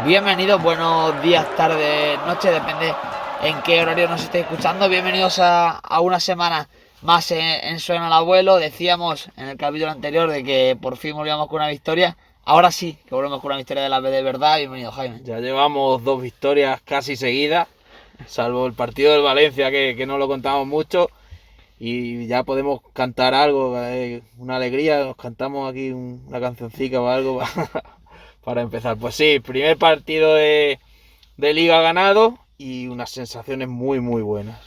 Bienvenidos, buenos días, tardes, noches, depende en qué horario nos estéis escuchando. Bienvenidos a una semana más en Suena el Abuelo. Decíamos en el capítulo anterior de que por fin volvíamos con una victoria. Ahora sí, que volvemos con una victoria de la B de verdad. Bienvenido, Jaime. Ya llevamos 2 victorias casi seguidas, salvo el partido del Valencia que no lo contamos mucho, y ya podemos cantar algo, una alegría, nos cantamos aquí una cancioncita o algo para empezar. Pues sí, primer partido de Liga ganado y unas sensaciones muy muy buenas.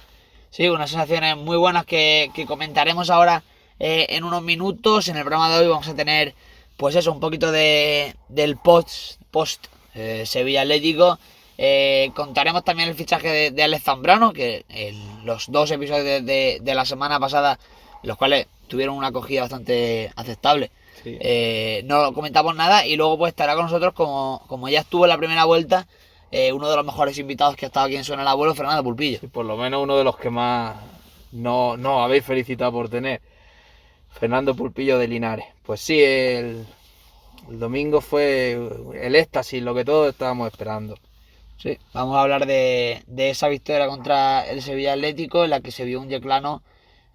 Sí, unas sensaciones muy buenas que comentaremos ahora en unos minutos. En el programa de hoy vamos a tener, pues eso, un poquito del post Sevilla Atlético. Contaremos también el fichaje de Alex Zambrano, que en los dos episodios de la semana pasada, los cuales tuvieron una acogida bastante aceptable, Sí. no comentamos nada. Y luego pues estará con nosotros, como ya estuvo en la primera vuelta, uno de los mejores invitados que ha estado aquí en Suena el Abuelo, Fernando Pulpillo. Sí, por lo menos uno de los que más no habéis felicitado por tener, Fernando Pulpillo de Linares. Pues sí, el domingo fue el éxtasis, lo que todos estábamos esperando. Sí, vamos a hablar de esa victoria contra el Sevilla Atlético, en la que se vio un Yeclano.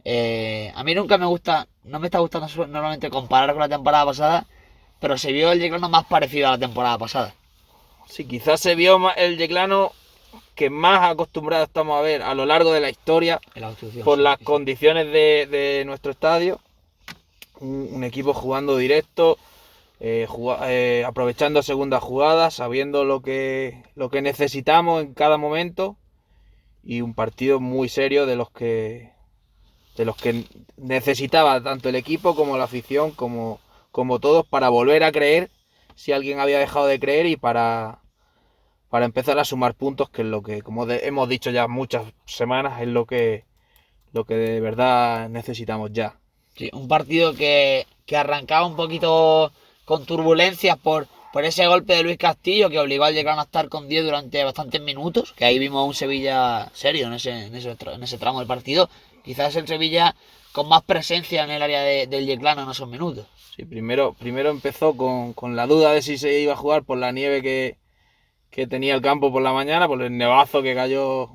A mí nunca me gusta, no me está gustando normalmente comparar con la temporada pasada, pero se vio el Yeclano más parecido a la temporada pasada. Sí, quizás se vio el Yeclano que más acostumbrados estamos a ver a lo largo de la historia En la construcción, por sí, las sí. condiciones de nuestro estadio. Un equipo jugando directo, aprovechando segundas jugadas, sabiendo lo que necesitamos en cada momento, y un partido muy serio de los que necesitaba tanto el equipo como la afición, como todos, para volver a creer si alguien había dejado de creer, y para empezar a sumar puntos, que es lo que, como hemos dicho ya muchas semanas, es lo que de verdad necesitamos ya. Sí, un partido que arrancaba un poquito con turbulencias por ese golpe de Luis Castillo que obligó al Yeclano a estar con 10 durante bastantes minutos, que ahí vimos a un Sevilla serio en ese tramo del partido. Quizás el Sevilla con más presencia en el área del Yeclano en esos minutos. Sí, primero empezó con la duda de si se iba a jugar por la nieve que tenía el campo por la mañana, por el nevazo que cayó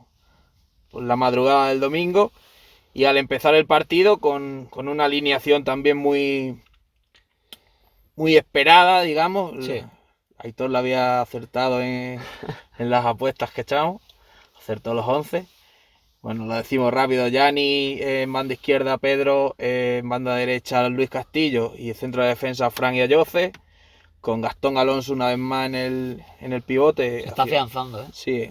por la madrugada del domingo. Y al empezar el partido con una alineación también muy, muy esperada, digamos. Sí. Aitor la había acertado en las apuestas que echamos, acertó los 11. Bueno, lo decimos rápido: Gianni en banda izquierda, Pedro en banda derecha, Luis Castillo, y el centro de defensa, Fran y Ayoce, con Gastón Alonso una vez más en el pivote. Se está afianzando, ¿eh? Sí,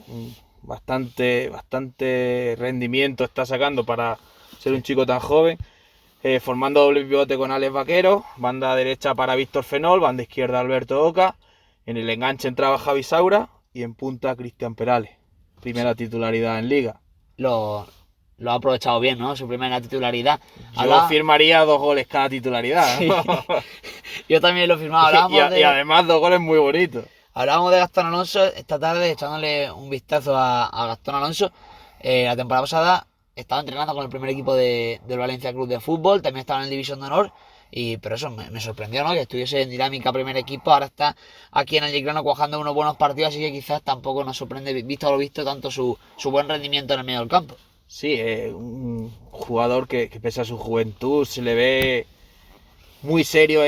bastante rendimiento está sacando para ser un chico tan joven. Formando doble pivote con Alex Vaquero, banda derecha para Víctor Fenol, banda izquierda Alberto Oca, en el enganche entraba Javi Saura y en punta Cristian Perales. Primera titularidad en Liga. Lo ha aprovechado bien, ¿no? Su primera titularidad. Yo firmaría 2 goles cada titularidad, Sí. ¿no? Yo también lo firmaba. y además 2 goles muy bonitos. Hablábamos de Gastón Alonso esta tarde, echándole un vistazo a Gastón Alonso. La temporada pasada estaba entrenando con el primer equipo del Valencia Club de Fútbol, también estaba en la División de Honor, pero eso me sorprendió, ¿no? Que estuviese en dinámica primer equipo. Ahora está aquí en el Yeclano cuajando unos buenos partidos, así que quizás tampoco nos sorprende, visto lo visto, tanto su buen rendimiento en el medio del campo. Sí, un jugador que pese a su juventud se le ve muy serio,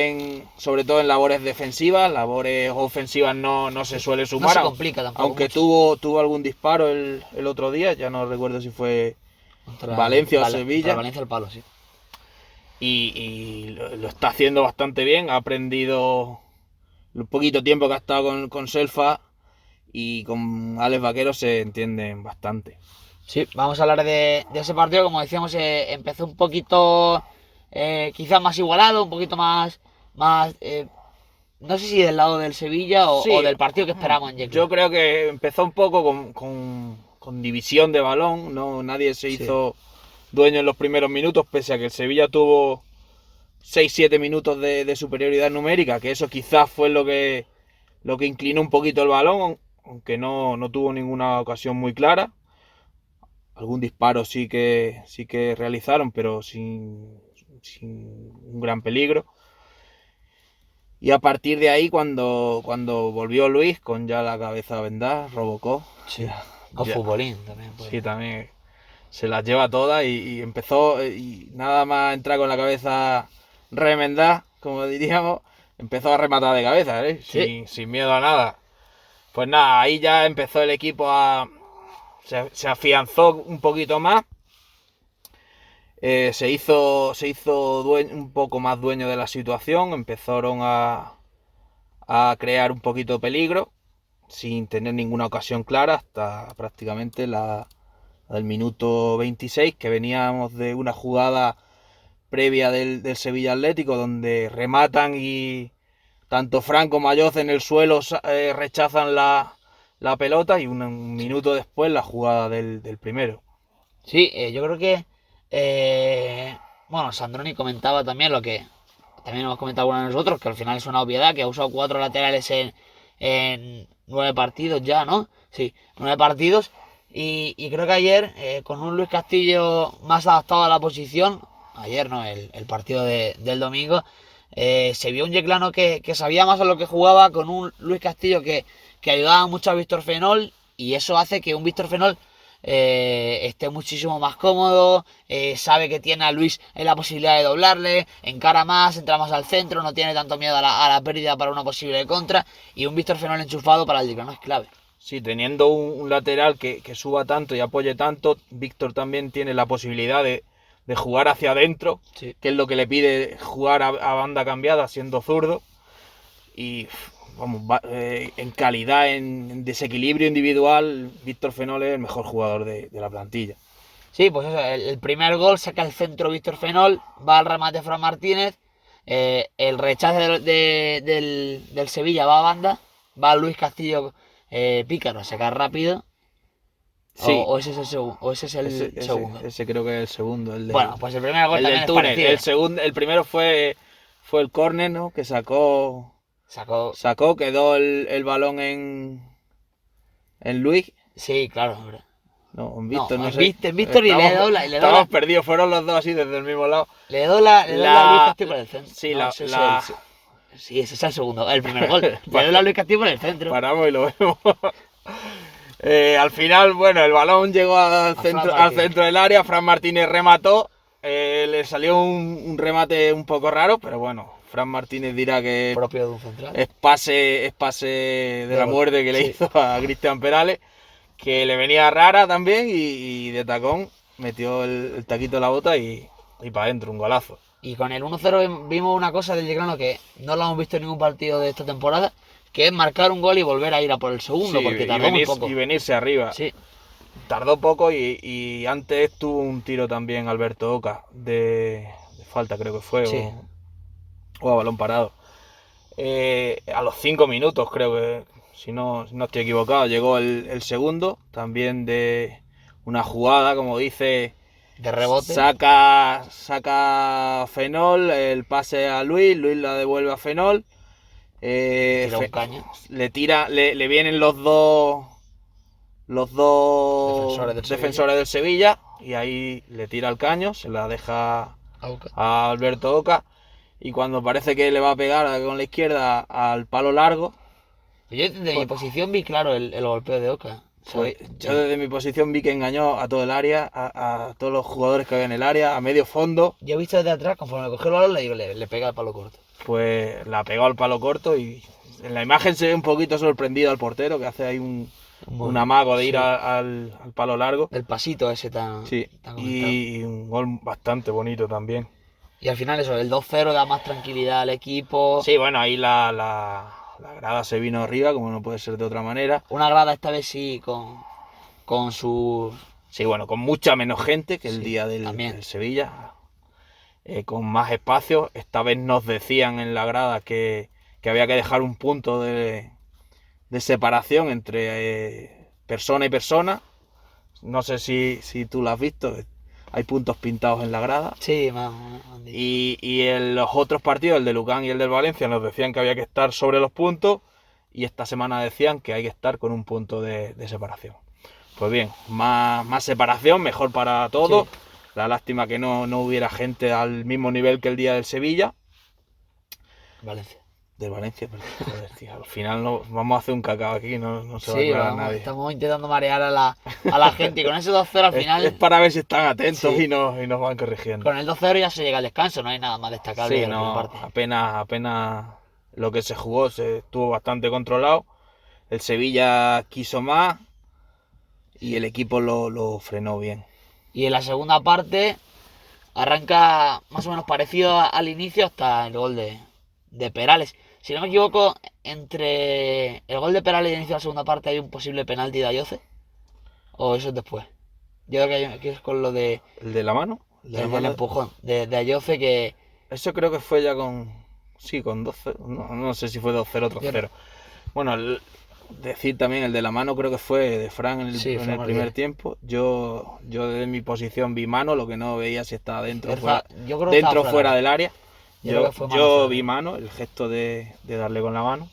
sobre todo en labores defensivas. Labores ofensivas no se suele No sumar, se complica tampoco aunque mucho. tuvo algún disparo el otro día, ya no recuerdo si fue Valencia o Sevilla. Contra Valencia el palo, sí. Y lo está haciendo bastante bien. Ha aprendido el poquito tiempo que ha estado con Selfa, y con Alex Vaquero se entienden bastante. Sí, vamos a hablar de ese partido. Como decíamos, empezó un poquito, quizás más igualado, un poquito más, no sé si del lado del Sevilla Sí, o del partido que esperamos en yo Yecla. creo que empezó un poco con división de balón. No, nadie se Sí. hizo dueño en los primeros minutos, pese a que el Sevilla tuvo 6-7 minutos de superioridad numérica, que eso quizás fue lo que inclinó un poquito el balón, aunque no tuvo ninguna ocasión muy clara. Algún disparo sí que realizaron, pero sin un gran peligro. Y a partir de ahí, cuando volvió Luis, con ya la cabeza vendada, Robocó. Sí. O Ya. futbolín también. Pues. Sí, también se las lleva todas y empezó, y nada más entrar con la cabeza remendada, como diríamos, empezó a rematar de cabeza, ¿eh? Sí. Sin miedo a nada. Pues nada, ahí ya empezó el equipo se afianzó un poquito más. Se hizo un poco más dueño de la situación, empezaron a crear un poquito de peligro, sin tener ninguna ocasión clara, hasta prácticamente del minuto 26, que veníamos de una jugada previa del Sevilla Atlético, donde rematan y tanto Fran como Ayoz en el suelo rechazan la pelota, y un minuto después la jugada del primero. Sí, yo creo que. Bueno, Sandroni comentaba también lo que también hemos comentado uno de nosotros, que al final es una obviedad, que ha usado 4 laterales en 9 partidos ya, ¿no? Sí, 9 partidos. Y creo que ayer, con un Luis Castillo más adaptado a la posición, ayer no, el partido del domingo, se vio un Yeclano que sabía más a lo que jugaba, con un Luis Castillo que ayudaba mucho a Víctor Fenol, y eso hace que un Víctor Fenol esté muchísimo más cómodo, sabe que tiene a Luis en la posibilidad de doblarle, encara más, entra más al centro, no tiene tanto miedo a la pérdida para una posible contra, y un Víctor Fenol enchufado para el Yeclano es clave. Sí, teniendo un lateral que suba tanto y apoye tanto, Víctor también tiene la posibilidad de jugar hacia adentro, Sí. que es lo que le pide jugar a banda cambiada siendo zurdo. Y vamos, en calidad, en desequilibrio individual, Víctor Fenol es el mejor jugador de la plantilla. Sí, pues eso, el primer gol saca el centro Víctor Fenol, va al remate Fran Martínez, el rechazo del Sevilla va a banda, va Luis Castillo pícaro a sacar rápido. Sí. O ese es el segundo. Ese creo que es el segundo. Bueno, pues el primer gol también del es túnel. parecido. El primero fue el córner, ¿no? Que sacó, quedó el balón en Luis. Sí, claro, hombre. No, en Víctor, no en sé. Víctor y le dobla. Estábamos perdidos, fueron los dos así desde el mismo lado. Le dobla a Luis Castillo por el centro. Sí, no, sí, ese es el segundo, el primer gol. Le dobla a Luis Castillo por el centro. Paramos y lo vemos. Al final, bueno, el balón llegó al centro del área, Fran Martínez remató, le salió un remate un poco raro, pero bueno, Fran Martínez dirá que propio de un central. Es pase de la muerte que le hizo a Cristian Perales, que le venía rara también, y de tacón metió el taquito en la bota y para adentro, un golazo. Y con el 1-0 vimos una cosa del Yeclano que no lo hemos visto en ningún partido de esta temporada, que es marcar un gol y volver a ir a por el segundo, Sí, porque tardó muy poco. Y venirse arriba. Sí. Tardó poco, y antes tuvo un tiro también Alberto Oca de falta, creo que fue, sí. o a balón parado. A los 5 minutos, creo que, si no estoy equivocado, llegó el segundo, también de una jugada, como dice, de rebote. Saca Fenol, el pase a Luis la devuelve a Fenol. Tira un caño. Le vienen los dos defensores del Sevilla, y ahí le tira el caño, se la deja a Alberto Oca, y cuando parece que le va a pegar con la izquierda al palo largo. Yo desde mi posición vi claro el golpeo de Oca. Yo desde mi posición vi que engañó a todo el área, a todos los jugadores que había en el área, a medio fondo. Yo he visto desde atrás, conforme cogió el balón, le digo, le pega al palo corto. Pues la pegó al palo corto, y en la imagen se ve un poquito sorprendido al portero, que hace ahí un amago de ir al palo largo. El pasito ese tan y un gol bastante bonito también. Y al final eso, el 2-0 da más tranquilidad al equipo. Sí, bueno, ahí la grada se vino arriba, como no puede ser de otra manera. Una grada esta vez sí, con su... Sí, bueno, con mucha menos gente que el día del Sevilla. Con más espacio. Esta vez nos decían en la grada que había que dejar un punto de separación entre persona y persona. No sé si tú lo has visto. Hay puntos pintados en la grada. Sí, y en los otros partidos, el de Lucan y el del Valencia, nos decían que había que estar sobre los puntos, y esta semana decían que hay que estar con un punto de separación. Pues bien, más separación, mejor para todos. Sí. La lástima que no hubiera gente al mismo nivel que el día del Sevilla. Valencia. Del Valencia, pero joder, tío, al final no, vamos a hacer un cacao aquí, no se va a Sí, aclarar vamos, nadie. estamos intentando marear a la gente y con ese 2-0 al final, Es para ver si están atentos Sí. y nos van corrigiendo. con el 2-0 ya se llega al descanso, no hay nada más destacable Sí, de la primera no, parte. apenas lo que se jugó se estuvo bastante controlado. El Sevilla quiso más y el equipo lo frenó bien. Y en la segunda parte arranca más o menos parecido al inicio hasta el gol de Perales. Si no me equivoco, entre el gol de Perales y el inicio de la segunda parte hay un posible penalti de Ayoce. ¿O eso es después? Yo creo que es con lo de ¿El de la mano? ¿El de la el del mano? empujón de Ayoce que... Eso creo que fue ya con... Sí, con 2-0. No sé si fue 2-0 o 3-0. Bueno, decir también el de la mano creo que fue de Fran en el, Sí, en Fran el Martínez. primer tiempo. Yo desde mi posición vi mano, lo que no veía si estaba dentro o fuera, Yo creo que dentro o estaba fuera del área. Yo creo que fue mano Yo fuera. vi mano, el gesto de darle con la mano.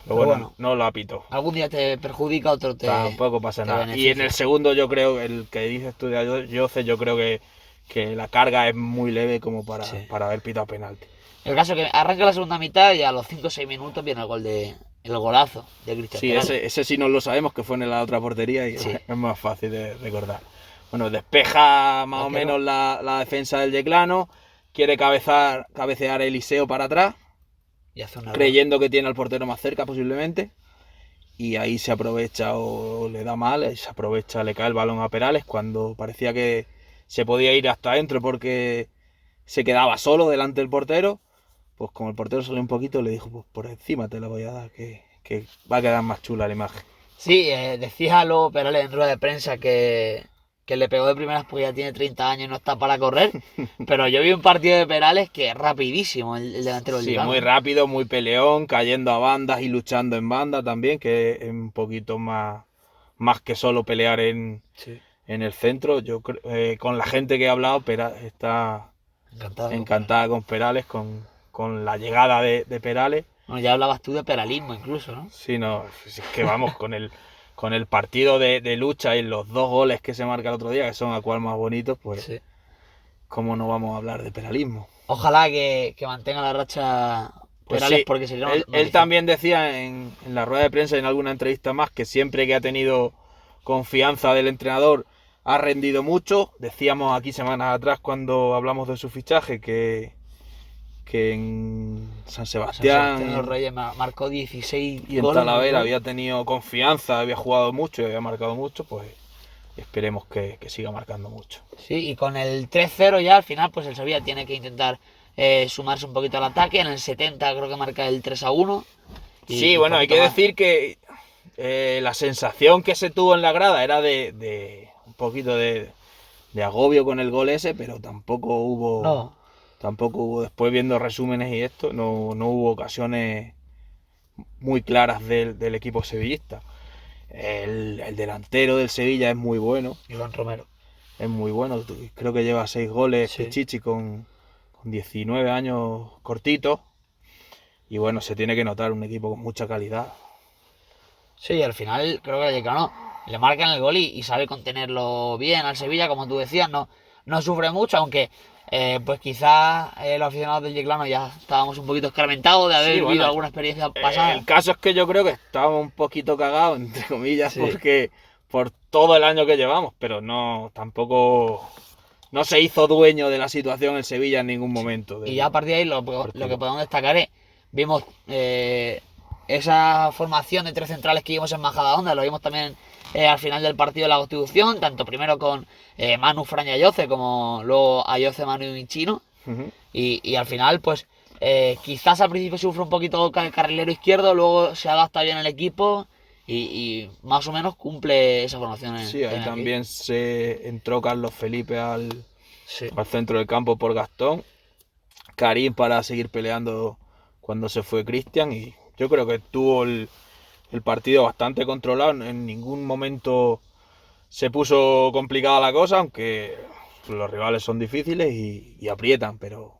Pero Pero bueno, bueno. no lo apitó. Algún día te perjudica, otro te... Tampoco pasa te nada. Y beneficia. en el segundo yo creo, el que dices tú de Ayoce, yo creo que la carga es muy leve como para, Sí. para haber pitado penalti. El caso es que arranca la segunda mitad y a los 5 o 6 minutos viene el golazo de Cristian Sí, Perales. ese sí no lo sabemos, que fue en la otra portería y Sí. es más fácil de recordar. Bueno, despeja más o Vaquero. menos la defensa del Yeclano, quiere cabecear Eliseo para atrás, Y hace un error. creyendo que tiene al portero más cerca posiblemente, y ahí se aprovecha o le da mal, se aprovecha, le cae el balón a Perales cuando parecía que se podía ir hasta adentro porque se quedaba solo delante del portero. Pues como el portero salió un poquito, le dijo, pues por encima te la voy a dar, que va a quedar más chula la imagen. Sí, decía luego Perales en rueda de prensa que le pegó de primeras porque ya tiene 30 años y no está para correr. Pero yo vi un partido de Perales que es rapidísimo el delantero del Sí, Gijón. muy rápido, muy peleón, cayendo a bandas y luchando en banda también, que es un poquito más que solo pelear en el centro. Yo con la gente que he hablado, está Encantado. encantada con Perales, con la llegada de Perales. Bueno, ya hablabas tú de peralismo incluso, ¿no? Sí, no, es que vamos, con el partido de lucha y los 2 goles que se marca el otro día, que son a cual más bonitos, pues Sí. ¿cómo no vamos a hablar de peralismo? Ojalá que mantenga la racha Pues Perales sí, porque sería él también decía en la rueda de prensa y en alguna entrevista más que siempre que ha tenido confianza del entrenador ha rendido mucho. Decíamos aquí semanas atrás cuando hablamos de su fichaje que en San Sebastián de los Reyes marcó 16 y en goles, Talavera ¿no? había tenido confianza, había jugado mucho y había marcado mucho, pues esperemos que siga marcando mucho. Sí, y con el 3-0 ya al final pues el Sevilla tiene que intentar sumarse un poquito al ataque. En el 70 creo que marca el 3-1. Sí, bueno, hay que decir que la sensación que se tuvo en la grada era de un poquito de agobio con el gol ese, pero tampoco hubo después viendo resúmenes y esto, no hubo ocasiones muy claras del equipo sevillista. El delantero del Sevilla es muy bueno. Iván Romero. Es muy bueno, creo que lleva 6 goles, Sí. Pichichi con 19 años cortitos. Y bueno, se tiene que notar un equipo con mucha calidad. Sí, al final creo que el Vallecano le marcan el gol y sabe contenerlo bien al Sevilla, como tú decías, no sufre mucho, aunque pues quizás los aficionados del Yeclano ya estábamos un poquito escarmentados de haber Sí, vivido bueno, alguna experiencia pasada. El caso es que yo creo que estábamos un poquito cagados, entre comillas, Sí. porque por todo el año que llevamos, pero tampoco no se hizo dueño de la situación el Sevilla en ningún momento. Y ya a partir de ahí lo que podemos destacar es, vimos esa formación de 3 centrales que vimos en Majadahonda, lo vimos también al final del partido de la Constitución, tanto primero con Manu, Fran y Ayoce, como luego Ayoce, Manu y Chino. Uh-huh. Y al final, pues quizás al principio sufre un poquito el carrilero izquierdo, luego se adapta bien el equipo y más o menos cumple esa formación. Sí, ahí también se entró Carlos Felipe al centro del campo por Gastón, Karim para seguir peleando cuando se fue Cristian, y yo creo que tuvo el partido bastante controlado, en ningún momento se puso complicada la cosa, aunque los rivales son difíciles y aprietan, pero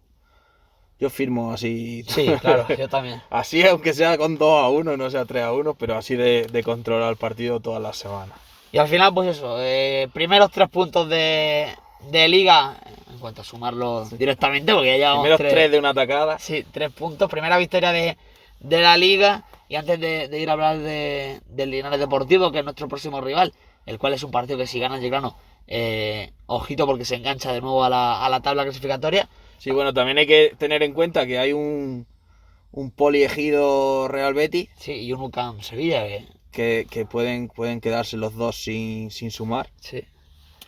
yo firmo así. Sí, claro, yo también. Así, aunque sea con 2-1, no sea 3-1, pero así de controlar el partido todas las semanas. Y al final, pues eso, primeros 3 puntos de Liga, en cuanto a sumarlos directamente, porque ya llevamos Primeros 3 de una atacada. Sí, 3 puntos. Primera victoria de de la liga. Y antes de ir a hablar del Linares Deportivo, que es nuestro próximo rival, el cual es un partido que si gana el Yeclano, ojito porque se engancha de nuevo a la tabla clasificatoria. Sí, bueno, también hay que tener en cuenta que hay un Poliegido Real Betis Sí, y un UCAM Sevilla, que pueden quedarse los dos sin sumar. sí,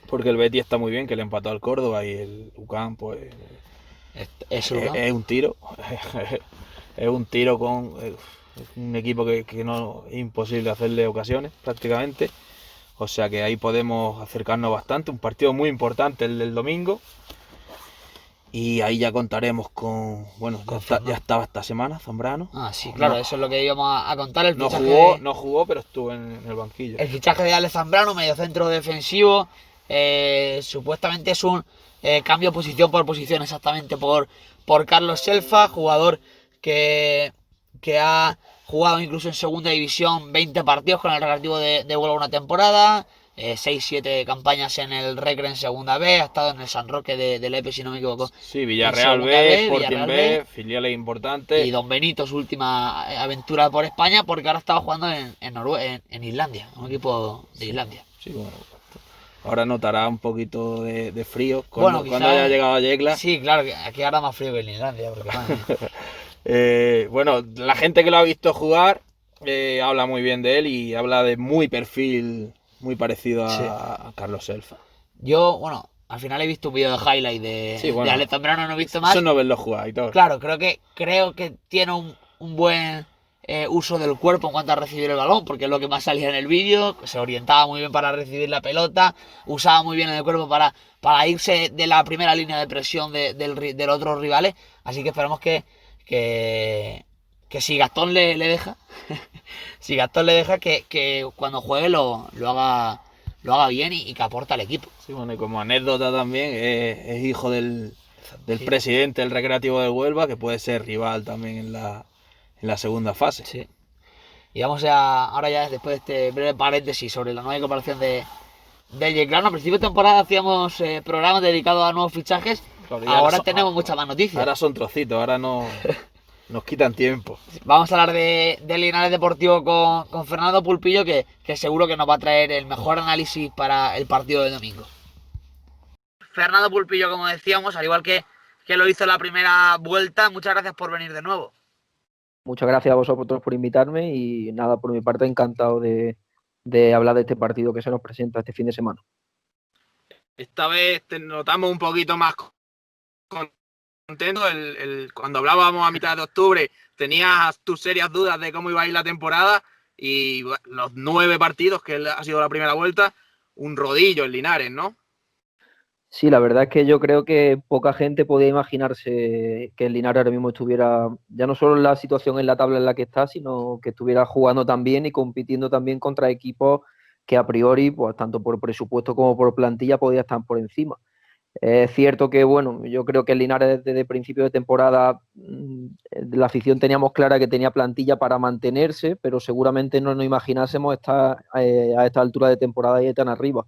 Porque el Betis está muy bien, que le empató al Córdoba y el UCAM, pues, es el UCAM. es un tiro. Es un tiro con un equipo que no es imposible hacerle ocasiones prácticamente. O sea que ahí podemos acercarnos bastante. Un partido muy importante el del domingo. Y ahí ya contaremos con. Bueno, ya estaba esta semana Zambrano. Ah, sí, claro, eso es lo que íbamos a contar. El No fichaje no jugó, pero estuvo en el banquillo. el fichaje de Alex Zambrano, mediocentro defensivo. Supuestamente es un cambio posición por posición, exactamente por Carlos Selfa, jugador que ha jugado incluso en segunda división 20 partidos con el Recreativo de Huelva una temporada, 6-7 campañas en el Recre en segunda B, ha estado en el San Roque de Lepe, si no me equivoco. Sí, Villarreal B, Sporting B, filiales importantes. Y Don Benito, su última aventura por España, porque ahora estaba jugando en Islandia, un equipo de Islandia. Sí, bueno, ahora notará un poquito de frío Bueno, cuando haya llegado a Yecla. Sí, claro, que aquí ahora más frío que en Islandia. Porque, bueno, la gente que lo ha visto jugar habla muy bien de él y habla de muy perfil muy parecido a Carlos Selfa. Yo, bueno, al final he visto un vídeo de highlight de Alex Zambrano, no he visto más. Eso no verlo jugar y todo. Claro, creo que tiene un buen uso del cuerpo en cuanto a recibir el balón, porque es lo que más salía en el vídeo. Se orientaba muy bien para recibir la pelota, usaba muy bien el cuerpo para irse de la primera línea de presión del otros rivales. Así que esperamos que si Gastón le deja, si Gastón le deja que cuando juegue lo haga bien y que aporte al equipo. Sí, bueno, y como anécdota también, es hijo del presidente del Recreativo de Huelva, que puede ser rival también en la segunda fase. Sí. Y vamos ahora ya después de este breve paréntesis sobre la nueva incorporación del Yeclano. A principio de temporada hacíamos programas dedicados a nuevos fichajes. Claro, ahora tenemos muchas más noticias. Ahora son trocitos, ahora no nos quitan tiempo. Vamos a hablar del Linares Deportivo con Fernando Pulpillo, que seguro que nos va a traer el mejor análisis para el partido del domingo. Fernando Pulpillo, como decíamos, al igual que lo hizo en la primera vuelta, muchas gracias por venir de nuevo. Muchas gracias a vosotros por invitarme y nada, por mi parte encantado de hablar de este partido que se nos presenta este fin de semana. Esta vez te notamos un poquito más contento. Cuando hablábamos a mitad de octubre tenías tus serias dudas de cómo iba a ir la temporada y los 9 partidos, que ha sido la primera vuelta, un rodillo en Linares, ¿no? Sí, la verdad es que yo creo que poca gente podía imaginarse que el Linares ahora mismo estuviera, ya no solo en la situación en la tabla en la que está, sino que estuviera jugando también y compitiendo también contra equipos que a priori, pues tanto por presupuesto como por plantilla, podía estar por encima. Es cierto que, bueno, yo creo que el Linares desde principio de temporada, la afición teníamos clara que tenía plantilla para mantenerse, pero seguramente no nos imaginásemos estar a esta altura de temporada y tan arriba.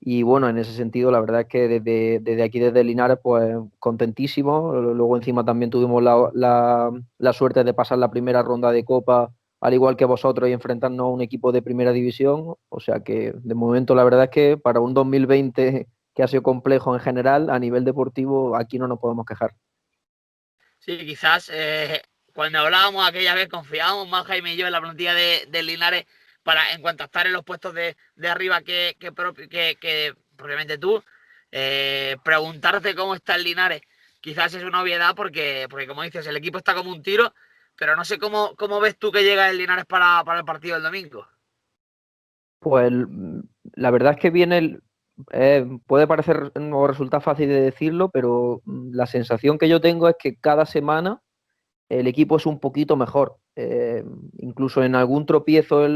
Y bueno, en ese sentido, la verdad es que desde aquí, desde Linares, pues contentísimo. Luego encima también tuvimos la suerte de pasar la primera ronda de Copa, al igual que vosotros, y enfrentarnos a un equipo de primera división. O sea que de momento la verdad es que para un 2020 que ha sido complejo en general, a nivel deportivo, aquí no nos podemos quejar. Sí, quizás cuando hablábamos aquella vez confiábamos más Jaime y yo en la plantilla de Linares en cuanto a estar en los puestos de arriba que propiamente tú. Preguntarte cómo está el Linares quizás es una obviedad porque como dices, el equipo está como un tiro, pero no sé cómo ves tú que llega el Linares para el partido del domingo. Pues la verdad es que puede parecer o resultar fácil de decirlo, pero la sensación que yo tengo es que cada semana el equipo es un poquito mejor. Incluso en algún tropiezo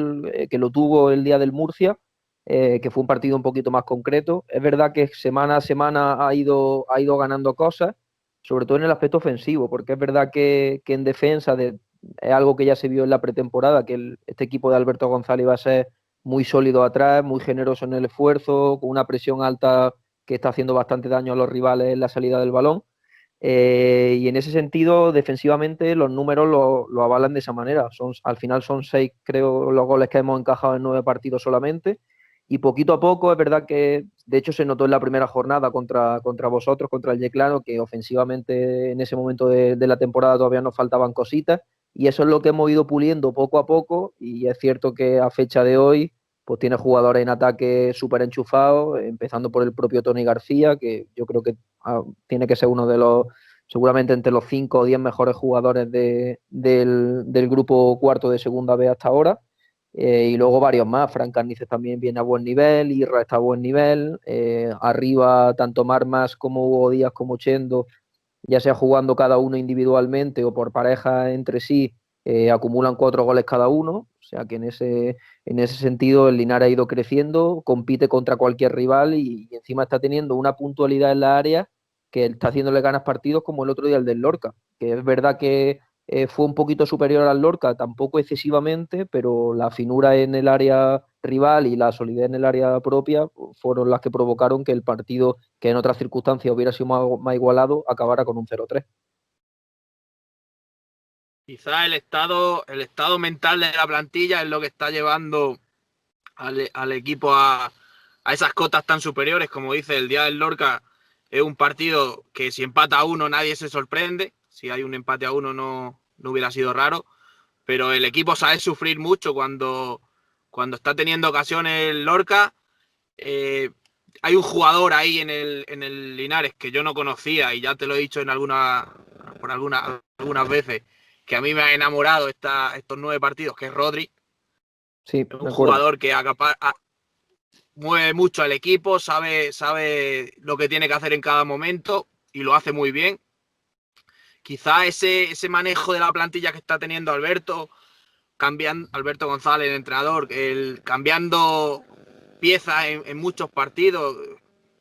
que lo tuvo el día del Murcia, que fue un partido un poquito más concreto. Es verdad que semana a semana ha ido ganando cosas, sobre todo en el aspecto ofensivo, porque es verdad que en defensa es algo que ya se vio en la pretemporada, que este equipo de Alberto González iba a ser muy sólido atrás, muy generoso en el esfuerzo, con una presión alta que está haciendo bastante daño a los rivales en la salida del balón. Y en ese sentido, defensivamente, los números lo avalan de esa manera. Al final son 6, creo, los goles que hemos encajado en 9 partidos solamente. Y poquito a poco, es verdad que, de hecho, se notó en la primera jornada contra vosotros, contra el Yeclano, que ofensivamente en ese momento de la temporada todavía nos faltaban cositas. Y eso es lo que hemos ido puliendo poco a poco. Y es cierto que a fecha de hoy, pues tiene jugadores en ataque súper enchufados, empezando por el propio Tony García, que yo creo que tiene que ser uno de los, seguramente entre los 5 o 10 mejores jugadores del grupo cuarto de segunda B hasta ahora. Y luego varios más. Fran Carnices también viene a buen nivel, Irra está a buen nivel. Arriba, tanto Marmas como Hugo Díaz como Chendo, ya sea jugando cada uno individualmente o por pareja entre sí, acumulan 4 goles cada uno. O sea que en ese sentido el Linares ha ido creciendo, compite contra cualquier rival y encima está teniendo una puntualidad en la área que está haciéndole ganas partidos como el otro día el del Lorca, que es verdad que fue un poquito superior al Lorca, tampoco excesivamente, pero la finura en el área rival y la solidez en el área propia fueron las que provocaron que el partido, que en otras circunstancias hubiera sido más igualado, acabara con un 0-3. Quizá el estado mental de la plantilla es lo que está llevando al equipo a esas cotas tan superiores. Como dice, el día del Lorca es un partido que si empata a 1 nadie se sorprende. Si hay un empate a 1 no hubiera sido raro. Pero el equipo sabe sufrir mucho cuando está teniendo ocasiones el Lorca. Hay un jugador ahí en el Linares que yo no conocía y ya te lo he dicho algunas veces, que a mí me ha enamorado estos 9 partidos, que es Rodri. Sí, Es un de acuerdo. jugador que mueve mucho al equipo, sabe lo que tiene que hacer en cada momento y lo hace muy bien. Quizá ese manejo de la plantilla que está teniendo Alberto González, el entrenador, cambiando piezas en muchos partidos.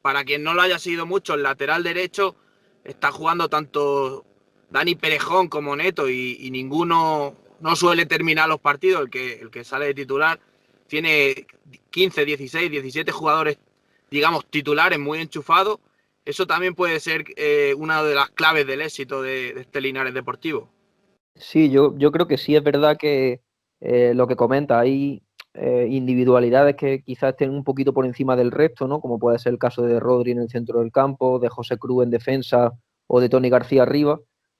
Para quien no lo haya sido mucho, el lateral derecho está jugando tanto Dani Perejón como Neto y ninguno no suele terminar los partidos. El que sale de titular tiene 15, 16, 17 jugadores, digamos, titulares muy enchufados. Eso también puede ser una de las claves del éxito de este Linares Deportivo. Sí, yo creo que sí es verdad que lo que comenta, hay individualidades que quizás estén un poquito por encima del resto, ¿no? Como puede ser el caso de Rodri en el centro del campo, de José Cruz en defensa o de Tony García arriba.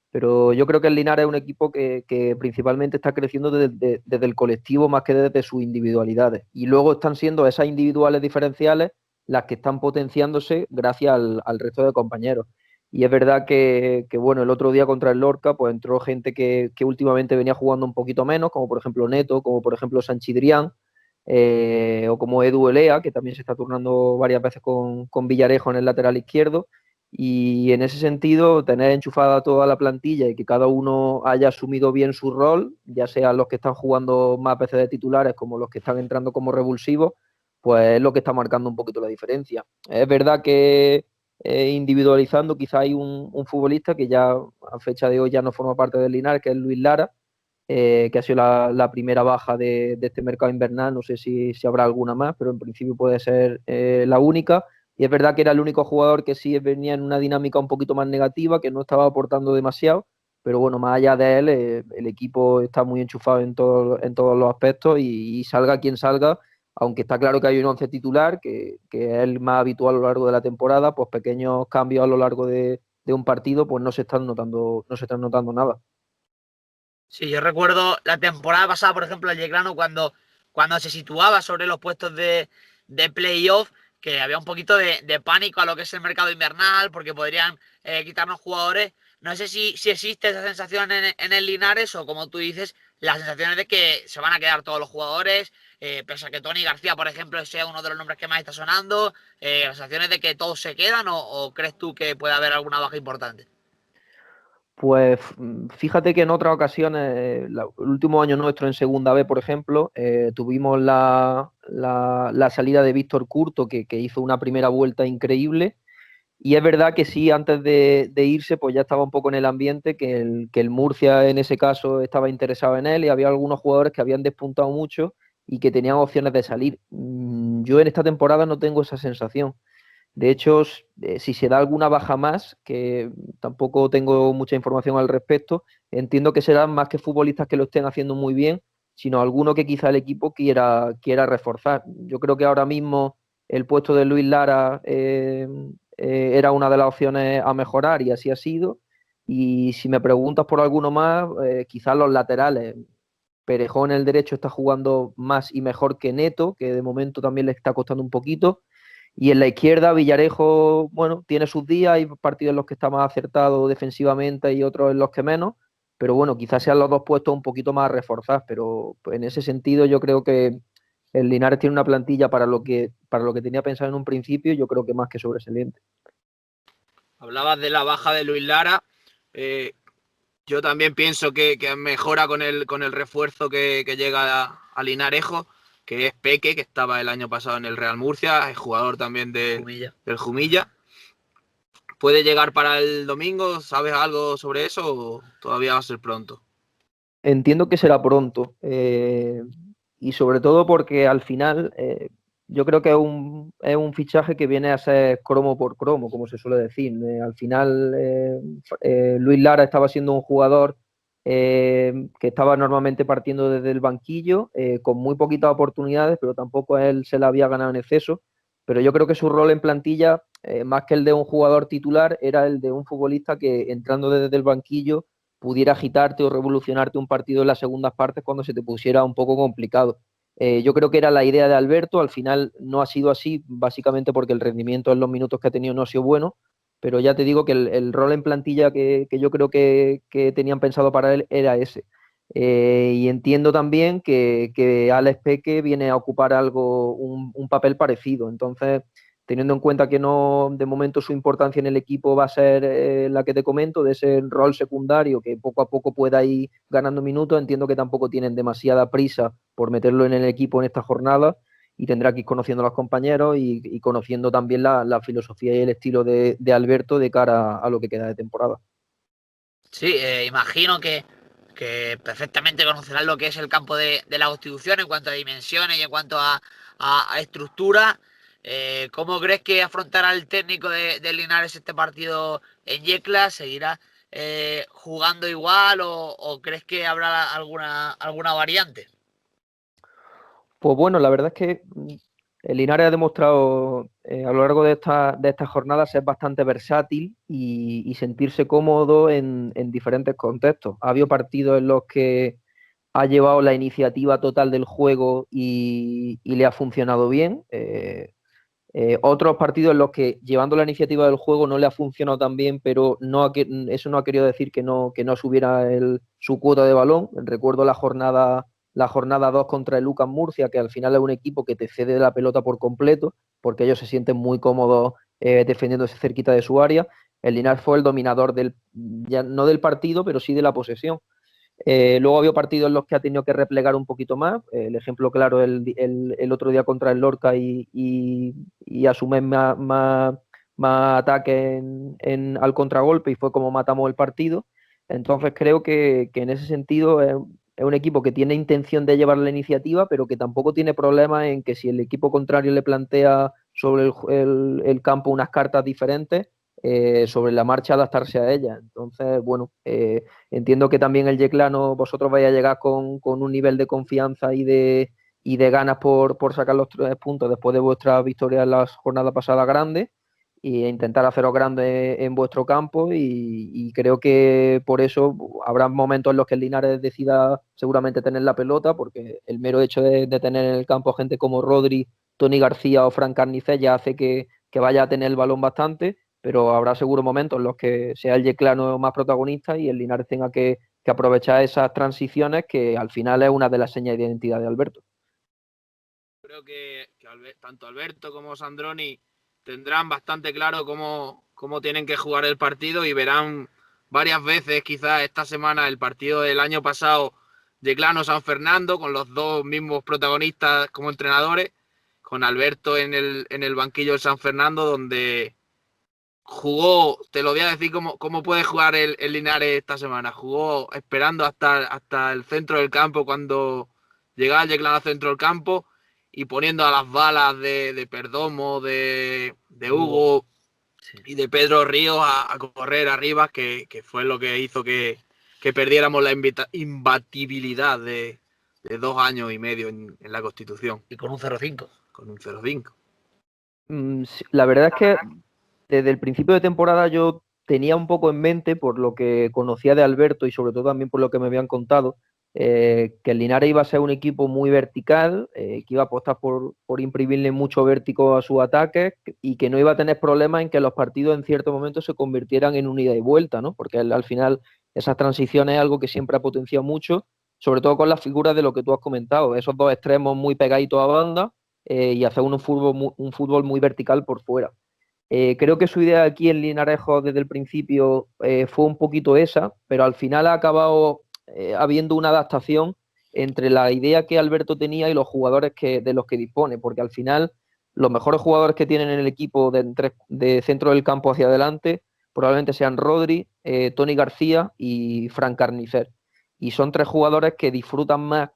Pero yo creo que el Linares es un equipo que principalmente está creciendo desde el colectivo más que desde sus individualidades. Y luego están siendo esas individuales diferenciales las que están potenciándose gracias al resto de compañeros. Y es verdad bueno, el otro día contra el Lorca, pues entró gente que últimamente venía jugando un poquito menos, como por ejemplo Neto, como por ejemplo Sanchidrián, o como Edu Elea, que también se está turnando varias veces con Villarejo en el lateral izquierdo. Y en ese sentido, tener enchufada toda la plantilla y que cada uno haya asumido bien su rol, ya sean los que están jugando más veces de titulares como los que están entrando como revulsivos, pues es lo que está marcando un poquito la diferencia. Es verdad que individualizando, quizá hay un futbolista que ya a fecha de hoy ya no forma parte del Linares, que es Luis Lara, que ha sido la primera baja de este mercado invernal. No sé si habrá alguna más, pero en principio puede ser la única. Y es verdad que era el único jugador que sí venía en una dinámica un poquito más negativa, que no estaba aportando demasiado. Pero bueno, más allá de él, el equipo está muy enchufado en todos los aspectos y salga quien salga, aunque está claro que hay un once titular, que es el más habitual a lo largo de la temporada, pues pequeños cambios a lo largo de un partido, pues no se están notando nada. Sí, yo recuerdo la temporada pasada, por ejemplo, el Yeclano, cuando se situaba sobre los puestos de playoff, que había un poquito de pánico a lo que es el mercado invernal, porque podrían quitarnos jugadores. No sé si existe esa sensación en el Linares o, como tú dices, la sensación es de que se van a quedar todos los jugadores, pese a que Tony García, por ejemplo, sea uno de los nombres que más está sonando, la sensación es de que todos se quedan o crees tú que puede haber alguna baja importante. Pues fíjate que en otras ocasiones, el último año nuestro en Segunda B, por ejemplo, tuvimos la salida de Víctor Curto, que hizo una primera vuelta increíble. Y es verdad que sí, antes de irse, pues ya estaba un poco en el ambiente, que el Murcia en ese caso estaba interesado en él y había algunos jugadores que habían despuntado mucho y que tenían opciones de salir. Yo en esta temporada no tengo esa sensación. De hecho, si se da alguna baja más, que tampoco tengo mucha información al respecto, entiendo que serán más que futbolistas que lo estén haciendo muy bien, sino alguno que quizá el equipo quiera reforzar. Yo creo que ahora mismo el puesto de Luis Lara era una de las opciones a mejorar y así ha sido. Y si me preguntas por alguno más, quizás los laterales. Perejón en el derecho está jugando más y mejor que Neto, que de momento también le está costando un poquito. Y en la izquierda, Villarejo, bueno, tiene sus días, hay partidos en los que está más acertado defensivamente y otros en los que menos, pero bueno, quizás sean los dos puestos un poquito más reforzados, pero en ese sentido yo creo que el Linares tiene una plantilla para lo que tenía pensado en un principio, yo creo que más que sobresaliente. Hablabas de la baja de Luis Lara. Yo también pienso que mejora con el refuerzo que llega a Linarejo, que es Peque, que estaba el año pasado en el Real Murcia, es jugador también del Jumilla. ¿Puede llegar para el domingo? ¿Sabes algo sobre eso o todavía va a ser pronto? Entiendo que será pronto, y sobre todo porque al final yo creo que es un fichaje que viene a ser cromo por cromo, como se suele decir. Al final Luis Lara estaba siendo un jugador que estaba normalmente partiendo desde el banquillo, con muy poquitas oportunidades, pero tampoco a él se la había ganado en exceso. Pero yo creo que su rol en plantilla, más que el de un jugador titular, era el de un futbolista que entrando desde el banquillo pudiera agitarte o revolucionarte un partido en las segundas partes cuando se te pusiera un poco complicado. Yo creo que era la idea de Alberto, al final no ha sido así, básicamente porque el rendimiento en los minutos que ha tenido no ha sido bueno, pero ya te digo que el rol en plantilla que yo creo que tenían pensado para él era ese. Y entiendo también que Alex Peque viene a ocupar un papel parecido. Entonces, teniendo en cuenta que no, de momento su importancia en el equipo va a ser la que te comento, de ese rol secundario que poco a poco pueda ir ganando minutos, entiendo que tampoco tienen demasiada prisa por meterlo en el equipo en esta jornada y tendrá que ir conociendo a los compañeros y conociendo también la filosofía y el estilo de Alberto de cara a lo que queda de temporada. Sí, imagino que perfectamente conocerán lo que es el campo de la Constitución en cuanto a dimensiones y en cuanto a estructura. ¿Cómo crees que afrontará el técnico de Linares este partido en Yecla? ¿Seguirá jugando igual o crees que habrá alguna variante? Pues bueno, la verdad es que el Linares ha demostrado a lo largo de estas jornadas ser bastante versátil y sentirse cómodo en diferentes contextos. Ha habido partidos en los que ha llevado la iniciativa total del juego y le ha funcionado bien. Otros partidos en los que llevando la iniciativa del juego no le ha funcionado tan bien, pero eso no ha querido decir que no subiera su cuota de balón. Recuerdo la jornada 2 contra el Lucas Murcia, que al final es un equipo que te cede la pelota por completo, porque ellos se sienten muy cómodos defendiéndose cerquita de su área. El Linares fue el dominador ya no del partido, pero sí de la posesión. Luego había partidos en los que ha tenido que replegar un poquito más. El ejemplo claro, el otro día contra el Lorca y asume más ataque al contragolpe y fue como matamos el partido. Entonces creo que en ese sentido es un equipo que tiene intención de llevar la iniciativa, pero que tampoco tiene problemas en que si el equipo contrario le plantea sobre el campo unas cartas diferentes, sobre la marcha adaptarse a ellas. Entonces, bueno, entiendo que también el Yeclano, vosotros vais a llegar con un nivel de confianza y de ganas por sacar los 3 puntos después de vuestra victoria en las jornadas pasadas grandes e intentar haceros grandes en vuestro campo y creo que por eso habrá momentos en los que el Linares decida seguramente tener la pelota porque el mero hecho de tener en el campo gente como Rodri, Tony García o Fran Carnicet ya hace que vaya a tener el balón bastante, pero habrá seguro momentos en los que sea el Yeclano más protagonista y el Linares tenga que aprovechar esas transiciones que al final es una de las señas de identidad de Alberto. Creo que tanto Alberto como Sandroni tendrán bastante claro cómo tienen que jugar el partido y verán varias veces, quizás esta semana, el partido del año pasado de Clano San Fernando, con los dos mismos protagonistas como entrenadores, con Alberto en el banquillo del San Fernando, donde jugó, te lo voy a decir cómo puede jugar el Linares esta semana. Jugó esperando hasta el centro del campo cuando llegaba el Yeclano al centro del campo y poniendo a las balas de Perdomo, de Hugo Sí. y de Pedro Ríos a correr arriba, que fue lo que hizo que perdiéramos la imbatibilidad de 2 años y medio en la Constitución. Y con un 0-5. Con un 0-5. Sí, la verdad es que desde el principio de temporada yo tenía un poco en mente, por lo que conocía de Alberto y sobre todo también por lo que me habían contado, que el Linares iba a ser un equipo muy vertical, que iba a apostar por imprimirle mucho vértigo a sus ataques y que no iba a tener problemas en que los partidos en cierto momento se convirtieran en un ida y vuelta, ¿no? Porque al final esas transiciones es algo que siempre ha potenciado mucho, sobre todo con las figuras de lo que tú has comentado, esos dos extremos muy pegaditos a banda y hacer un fútbol muy vertical por fuera. Creo que su idea aquí en Linarejo desde el principio fue un poquito esa, pero al final ha acabado habiendo una adaptación entre la idea que Alberto tenía y los jugadores de los que dispone, porque al final los mejores jugadores que tienen en el equipo de centro del campo hacia adelante probablemente sean Rodri, Tony García y Fran Carnicer. Y son tres jugadores que disfrutan más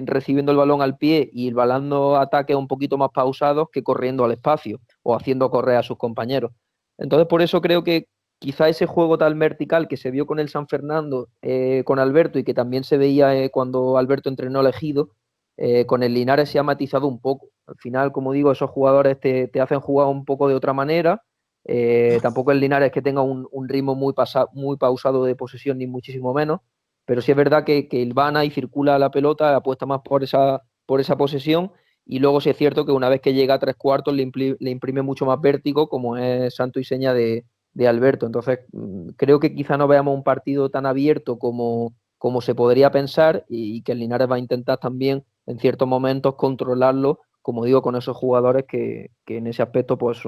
recibiendo el balón al pie y balando ataques un poquito más pausados que corriendo al espacio o haciendo correr a sus compañeros. Entonces, por eso creo que quizá ese juego tan vertical que se vio con el San Fernando, con Alberto y que también se veía cuando Alberto entrenó al Ejido, con el Linares se ha matizado un poco. Al final, como digo, esos jugadores te hacen jugar un poco de otra manera. Tampoco el Linares que tenga un ritmo muy pausado de posesión, ni muchísimo menos, pero sí es verdad que hilvana y circula la pelota, apuesta más por esa posesión y luego sí es cierto que una vez que llega a tres cuartos le imprime mucho más vértigo, como es santo y seña de Alberto. Entonces, creo que quizá no veamos un partido tan abierto como se podría pensar y que el Linares va a intentar también en ciertos momentos controlarlo, como digo, con esos jugadores que en ese aspecto pues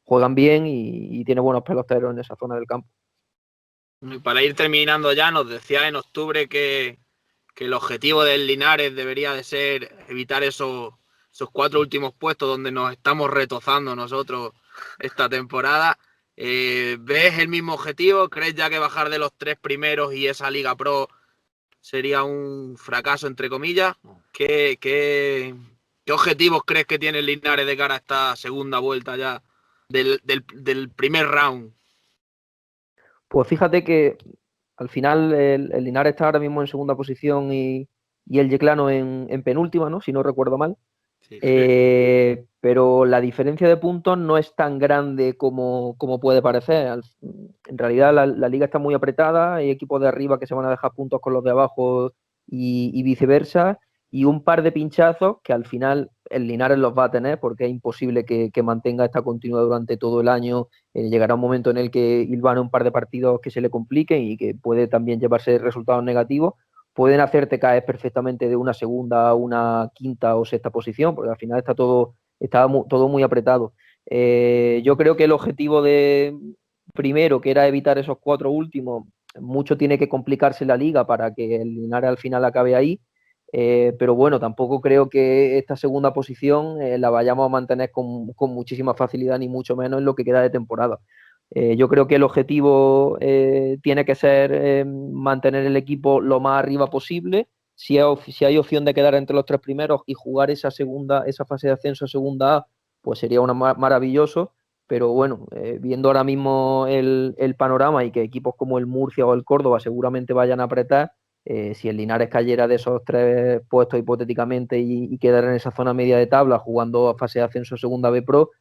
juegan bien y tienen buenos peloteros en esa zona del campo. Y para ir terminando ya, nos decía en octubre que el objetivo del Linares debería de ser evitar esos 4 últimos puestos donde nos estamos retozando nosotros esta temporada. ¿Ves el mismo objetivo? ¿Crees ya que bajar de los 3 primeros y esa Liga Pro sería un fracaso, entre comillas? ¿Qué objetivos crees que tiene el Linares de cara a esta segunda vuelta ya del primer round? Pues fíjate que al final el Linares está ahora mismo en segunda posición y el Yeclano en penúltima, ¿no? Si no recuerdo mal. Sí. Pero la diferencia de puntos no es tan grande como puede parecer. En realidad la liga está muy apretada, hay equipos de arriba que se van a dejar puntos con los de abajo y viceversa, y un par de pinchazos que al final el Linares los va a tener porque es imposible que mantenga esta continuidad durante todo el año. Llegará un momento en el que hilvane un par de partidos que se le compliquen y que puede también llevarse resultados negativos, pueden hacerte caer perfectamente de una segunda a una quinta o sexta posición, porque al final todo muy apretado. Yo creo que el objetivo de primero, que era evitar esos cuatro últimos, mucho tiene que complicarse la liga para que el Linares al final acabe ahí. Pero bueno, tampoco creo que esta segunda posición la vayamos a mantener con muchísima facilidad, ni mucho menos en lo que queda de temporada. Yo creo que el objetivo tiene que ser mantener el equipo lo más arriba posible. Si hay opción de quedar entre los tres primeros y jugar esa fase de ascenso a segunda A, pues sería maravilloso. Pero bueno, viendo ahora mismo el panorama y que equipos como el Murcia o el Córdoba seguramente vayan a apretar, si el Linares cayera de esos tres puestos hipotéticamente y quedara en esa zona media de tabla jugando a fase de ascenso a segunda B Pro,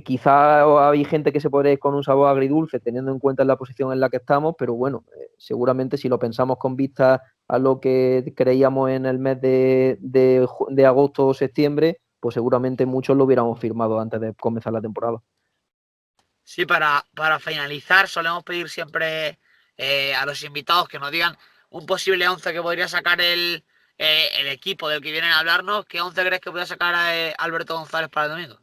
quizá hay gente que se podría ir con un sabor agridulce teniendo en cuenta la posición en la que estamos, pero bueno, seguramente si lo pensamos con vista a lo que creíamos en el mes de agosto o septiembre, pues seguramente muchos lo hubiéramos firmado antes de comenzar la temporada. Sí, para finalizar solemos pedir siempre a los invitados que nos digan un posible 11 que podría sacar el equipo del que vienen a hablarnos. ¿Qué 11 crees que puede sacar Alberto González para el domingo?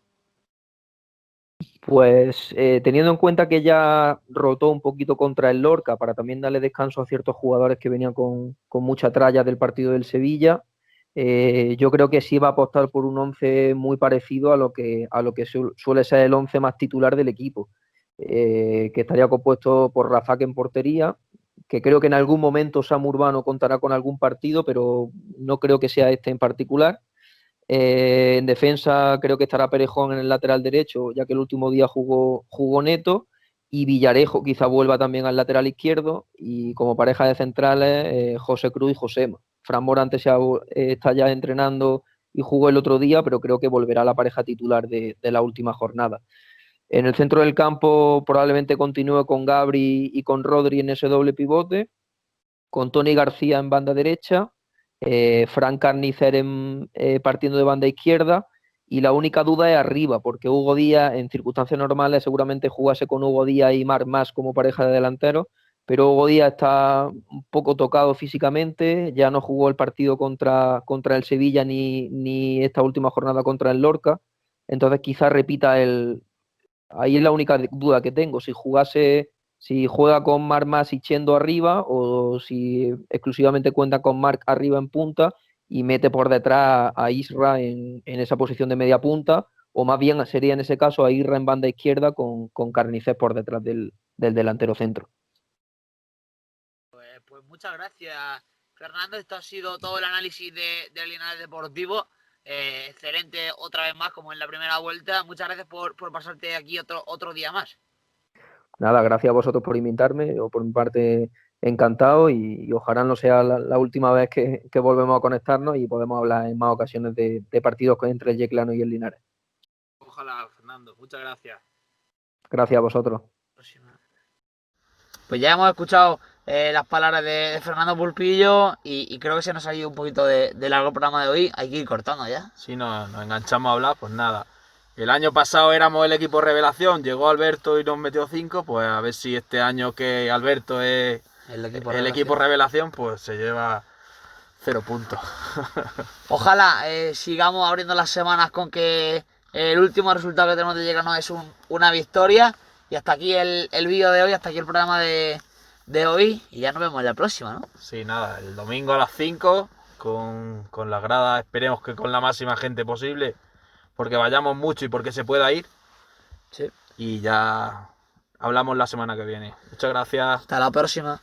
Pues teniendo en cuenta que ya rotó un poquito contra el Lorca para también darle descanso a ciertos jugadores que venían con mucha tralla del partido del Sevilla, yo creo que sí va a apostar por un 11 muy parecido a lo que suele ser el 11 más titular del equipo, que estaría compuesto por Rafak en portería, que creo que en algún momento Samu Urbano contará con algún partido, pero no creo que sea este en particular. En defensa creo que estará Perejón en el lateral derecho, ya que el último día jugó Neto, y Villarejo quizá vuelva también al lateral izquierdo, y como pareja de centrales, José Cruz y Josema. Fran Morante está ya entrenando y jugó el otro día, pero creo que volverá a la pareja titular de la última jornada. En el centro del campo probablemente continúe con Gabri y con Rodri en ese doble pivote, con Tony García en banda derecha, Fran Carnicer partiendo de banda izquierda, y la única duda es arriba, porque Hugo Díaz en circunstancias normales seguramente jugase con Hugo Díaz y Marc Mas como pareja de delanteros, pero Hugo Díaz está un poco tocado físicamente, ya no jugó el partido contra el Sevilla ni esta última jornada contra el Lorca, entonces quizás repita ahí es la única duda que tengo, si juega con Marc Mas y Chendo arriba, o si exclusivamente cuenta con Marc arriba en punta y mete por detrás a Isra en esa posición de media punta, o más bien sería en ese caso a Isra en banda izquierda con Carnicés por detrás del delantero centro. Pues muchas gracias, Fernando. Esto ha sido todo el análisis del Linares Deportivo. Excelente otra vez más, como en la primera vuelta. Muchas gracias por pasarte aquí otro día más. Nada, gracias a vosotros por invitarme, yo por mi parte encantado, y ojalá no sea la última vez que volvemos a conectarnos y podemos hablar en más ocasiones de partidos entre el Yeclano y el Linares. Ojalá, Fernando. Muchas gracias. Gracias a vosotros. Pues ya hemos escuchado las palabras de Fernando Pulpillo y creo que se nos ha ido un poquito de largo el programa de hoy. Hay que ir cortando ya. Si nos enganchamos a hablar, pues nada. El año pasado éramos el equipo revelación, llegó Alberto y nos metió 5, pues a ver si este año que Alberto es el equipo revelación, pues se lleva 0 puntos. Ojalá sigamos abriendo las semanas con que el último resultado que tenemos de Yeclano es una victoria. Y hasta aquí el vídeo de hoy, hasta aquí el programa de hoy. Y ya nos vemos en la próxima, ¿no? Sí, nada, el domingo a las 5 con la grada, esperemos que con la máxima gente posible, porque vayamos mucho y porque se pueda ir. Sí. Y ya hablamos la semana que viene. Muchas gracias. Hasta la próxima.